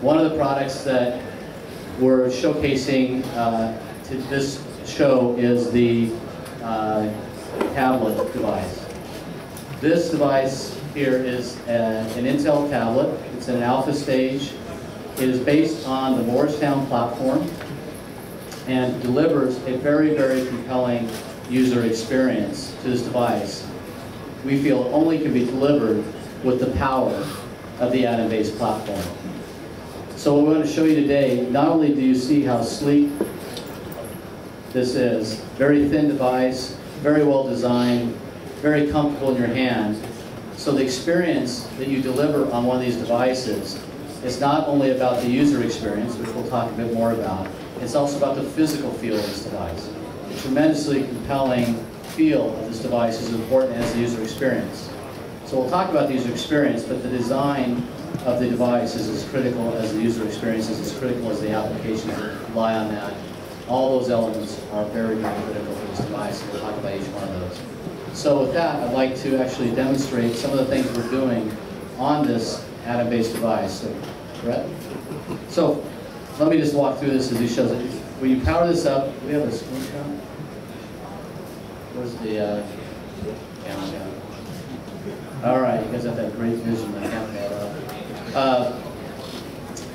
One of the products that we're showcasing to this show is the tablet device. This device here is an Intel tablet. It's in an alpha stage. It is based on the Morristown platform and delivers a very, very compelling user experience to this device. We feel only can be delivered with the power of the Atom-based platform. So what we want to show you today, not only do you see how sleek this is, very thin device, very well designed, very comfortable in your hand. So the experience that you deliver on one of these devices is not only about the user experience, which we'll talk a bit more about, it's also about the physical feel of this device. The tremendously compelling feel of this device is as important as the user experience. So we'll talk about the user experience, but the design of the device is as critical as the user experience, is as critical as the applications that rely on that. All those elements are very, very critical for this device, and we'll talk about each one of those. So with that, I'd like to actually demonstrate some of the things we're doing on this Atom-based device. So, Brett? So let me just walk through this as he shows it. When you power this up, do we have a screenshot? Where's the camera? All right, you guys have that great vision. I can't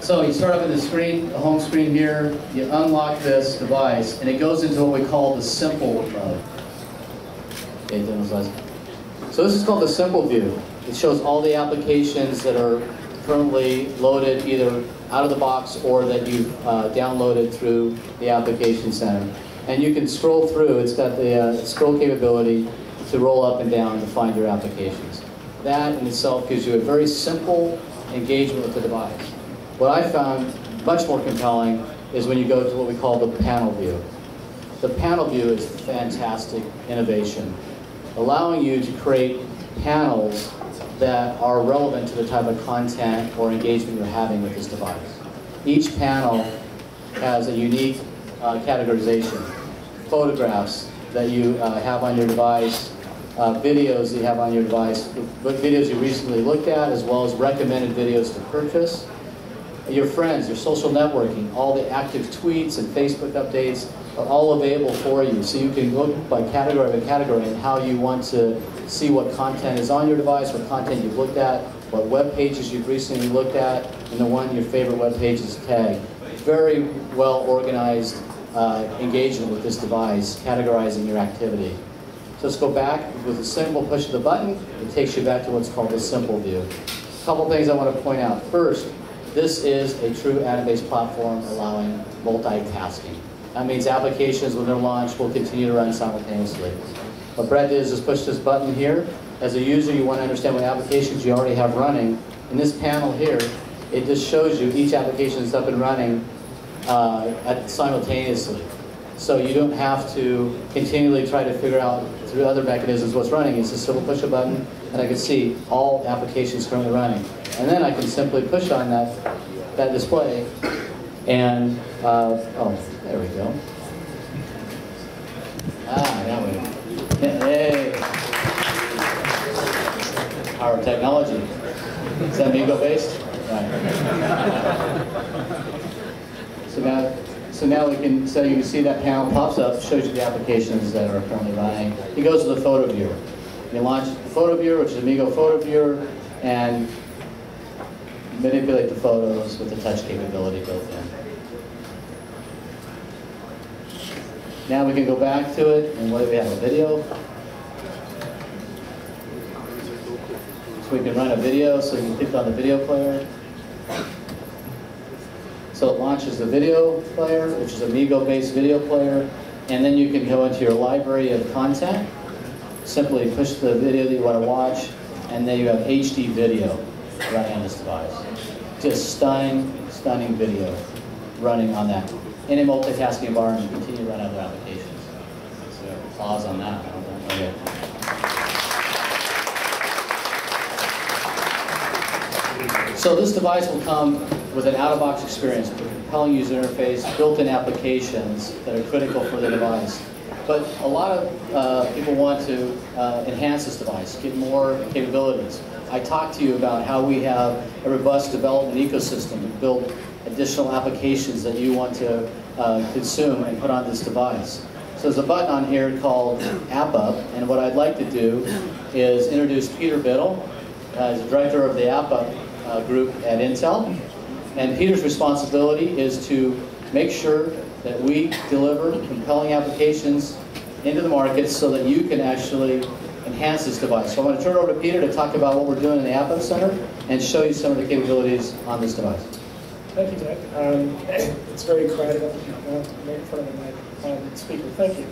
So you start up in the screen, the home screen here, you unlock this device, and it goes into what we call the simple mode. Okay, so this is called the simple view. It shows all the applications that are currently loaded either out of the box or that you've downloaded through the application center. And you can scroll through. It's got the scroll capability to roll up and down to find your applications. That in itself gives you a very simple engagement with the device. What I found much more compelling is when you go to what we call the panel view. The panel view is fantastic innovation, allowing you to create panels that are relevant to the type of content or engagement you're having with this device. Each panel has a unique categorization. Photographs that you have on your device, videos that you have on your device, videos you recently looked at, as well as recommended videos to purchase. Your friends, your social networking, all the active tweets and Facebook updates are all available for you. So you can look by category and how you want to see what content is on your device, what content you've looked at, what web pages you've recently looked at, and the one your favorite web page is tagged. Very well organized engagement with this device, categorizing your activity. So let's go back with a simple push of the button. It takes you back to what's called the simple view. A couple things I want to point out. First, this is a true Atom-based platform allowing multitasking. That means applications, when they're launched, will continue to run simultaneously. What Brett did is just push this button here. As a user, you want to understand what applications you already have running. In this panel here, it just shows you each application that's up and running simultaneously. So you don't have to continually try to figure out through other mechanisms what's running. It's a simple push a button, and I can see all applications currently running. And then I can simply push on that display, and oh, there we go. Now we go. Hey, our technology. Is that MeeGo based? Right. So now we can, so you can see that panel pops up, shows you the applications that are currently running. It goes to the photo viewer. You launch the photo viewer, which is a MeeGo photo viewer, and manipulate the photos with the touch capability built in. Now we can go back to it, and what do we have, a video? So we can run a video, so you can click on the video player. So it launches the video player, which is a MeeGo-based video player, and then you can go into your library of content, simply push the video that you want to watch, and then you have HD video running on this device. Just stunning, stunning video running on that. In a multitasking environment, continue to run other applications. So applause on that. Okay. So this device will come with an out-of-box experience with a compelling user interface, built-in applications that are critical for the device. But a lot of people want to enhance this device, get more capabilities. I talked to you about how we have a robust development ecosystem to build additional applications that you want to consume and put on this device. So there's a button on here called App Up, and what I'd like to do is introduce Peter Biddle as director of the App Up group at Intel. And Peter's responsibility is to make sure that we deliver compelling applications into the market so that you can actually enhance this device. So I'm going to turn it over to Peter to talk about what we're doing in the App Up Center and show you some of the capabilities on this device. Thank you, Dick. It's very crowded up in front of my speaker. Thank you.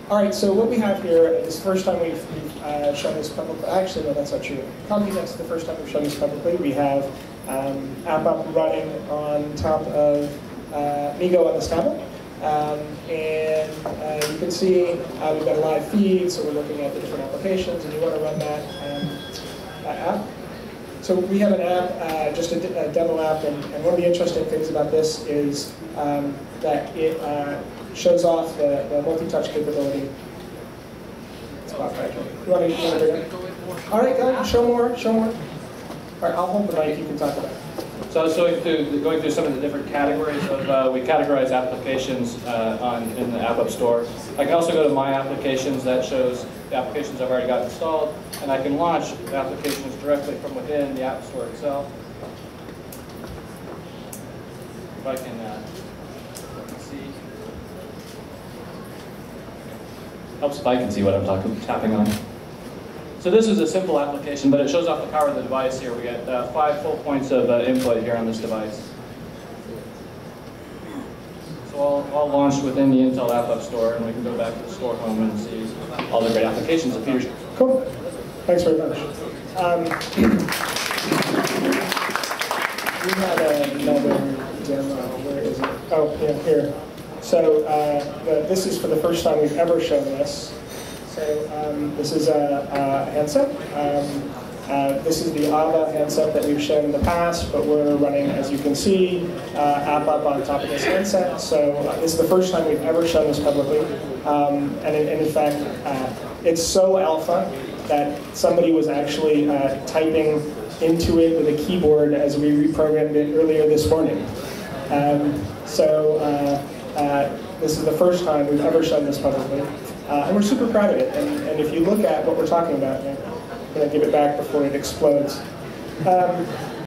All right, so what we have here is the first time we've shown this publicly. Actually, no, that's not true. COMPUTEX is the first time we've shown this publicly. We have App Up running on top of MeeGo on this tablet. And you can see we've got a live feed, so we're looking at the different applications, and you want to run that app. So we have an app, just a demo app, and one of the interesting things about this is that it shows off the multi-touch capability. It's about right. You want to bring it? All right, go ahead, show more. All right, I'll hold the mic, you can talk about it. So I was going through some of the different categories of, we categorize applications in the App Up Store. I can also go to My Applications, that shows the applications I've already got installed, and I can launch applications directly from within the App Store itself. If I can see. Helps if I can see what I'm tapping on. So this is a simple application, but it shows off the power of the device here. We get 5 full points of input here on this device. So all launched within the Intel App Up Store, and we can go back to the store home and see all the great applications that Peter's. Cool. Thanks very much. We had another demo. Where is it? Oh, yeah, here. So this is for the first time we've ever shown this. So this is a handset. This is the AVA handset that we've shown in the past, but we're running, as you can see, App Up on top of this handset. So this is the first time we've ever shown this publicly. And in fact, it's so alpha that somebody was actually typing into it with a keyboard as we reprogrammed it earlier this morning. This is the first time we've ever shown this publicly. And we're super proud of it. And if you look at what we're talking about, I'm going to give it back before it explodes.